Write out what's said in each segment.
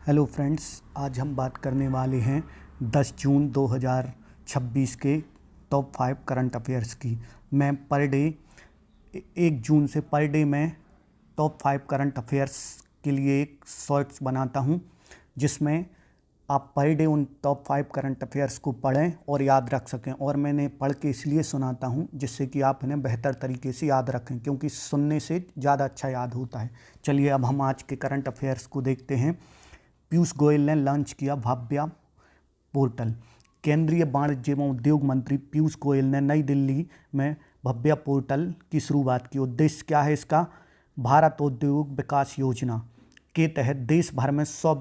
Hello friends, आज हम बात करने वाले हैं 10 जून 2026 के टॉप 5 करंट अफेयर्स की। मैं पर डे 1 जून से पर डे मैं टॉप 5 करंट अफेयर्स के लिए एक शॉर्ट्स बनाता हूं, जिसमें आप पर डे उन टॉप 5 करंट अफेयर्स को पढ़ें और याद रख सकें। और मैंने पढ़ के इसलिए सुनाता हूं जिससे कि आप इन्हें बेहतर तरीके से याद रखें, क्योंकि सुनने से ज़्यादा अच्छा याद होता है। चलिए अब हम आज के करंट अफेयर्स को देखते हैं। पीयूष गोयल ने लॉन्च किया भव्या पोर्टल। केंद्रीय वाणिज्य एवं उद्योग मंत्री पीयूष गोयल ने नई दिल्ली में भव्या पोर्टल की शुरुआत की। उद्देश्य क्या है इसका? भारत उद्योग विकास योजना के तहत देश भर में 100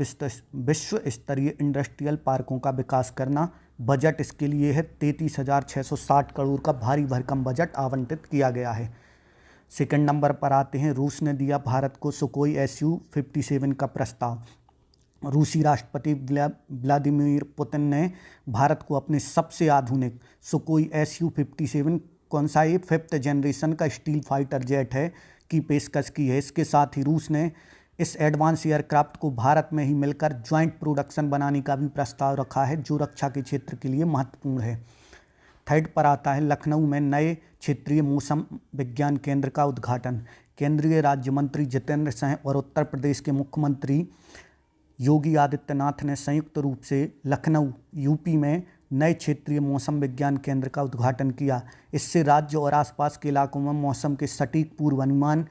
विश्व स्तरीय इंडस्ट्रियल पार्कों का विकास करना। बजट इसके लिए है 33,660 करोड़ का भारी भरकम बजट आवंटित किया गया है। सेकंड नंबर पर आते हैं। रूस ने दिया भारत को सुकोई Su-57 का प्रस्ताव। रूसी राष्ट्रपति व्लादिमीर पुतिन ने भारत को अपने सबसे आधुनिक सुकोई Su-57 कौन सा ये 5th जनरेशन का स्टील फाइटर जेट है की पेशकश की है। इसके साथ ही रूस ने इस एडवांस एयरक्राफ्ट को भारत में ही मिलकर ज्वाइंट प्रोडक्शन बनाने का भी प्रस्ताव रखा है, जो रक्षा के क्षेत्र के लिए महत्वपूर्ण है। थर्ड पर आता है लखनऊ में नए क्षेत्रीय मौसम विज्ञान केंद्र का उद्घाटन। केंद्रीय राज्य मंत्री जितेंद्र सिंह और उत्तर प्रदेश के मुख्यमंत्री योगी आदित्यनाथ ने संयुक्त रूप से लखनऊ यूपी में नए क्षेत्रीय मौसम विज्ञान केंद्र का उद्घाटन किया। इससे राज्य और आसपास के इलाकों में मौसम के सटीक पूर्वानुमान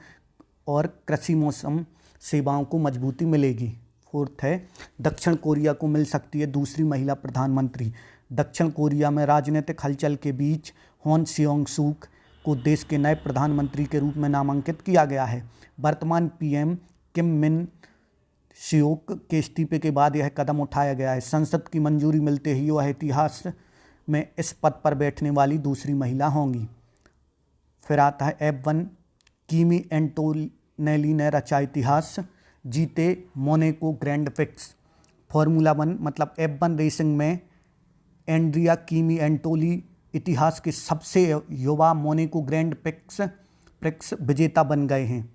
और कृषि मौसम सेवाओं को मजबूती मिलेगी। फोर्थ है दक्षिण कोरिया को मिल सकती है दूसरी महिला प्रधानमंत्री। दक्षिण कोरिया में राजनीतिक हलचल के बीच होन सियोंग सूक को देश के नए प्रधानमंत्री के रूप में नामांकित किया गया है। वर्तमान पीएम किम मिन सियोक के इस्तीफे के बाद यह कदम उठाया गया है। संसद की मंजूरी मिलते ही वह इतिहास में इस पद पर बैठने वाली दूसरी महिला होंगी। फिर आता है F1 किमी एंटोनेली ने रचा इतिहास, जीते मोनाको ग्रैंड प्रिक्स। फार्मूला 1 मतलब F1 रेसिंग में एंड्रिया किमी एंटोली इतिहास के सबसे युवा मोनाको ग्रैंड प्रिक्स विजेता बन गए हैं।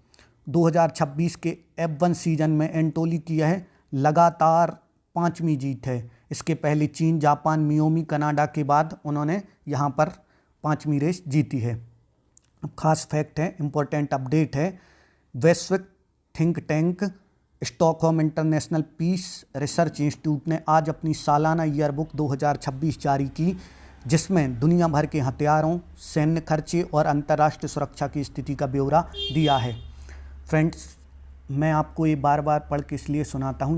2026 के F1 सीजन में एंटोली की यह लगातार 5वीं जीत है। इसके पहले चीन, जापान, मियामी, कनाडा के बाद उन्होंने यहाँ पर 5वीं रेस जीती है। अब खास फैक्ट है, इम्पोर्टेंट अपडेट है। वैश्विक think tank Stockholm International Peace Research Institute ने आज अपनी सालाना ईयरबुक 2026 जारी की, जिसमें दुनिया भर के हथियारों, सैन्य खर्चे और अंतर्राष्ट्रीय सुरक्षा की स्थिति का ब्यौरा दिया है। फ्रेंड्स, मैं आपको ये बार बार पढ़ के इसलिए सुनाता हूँ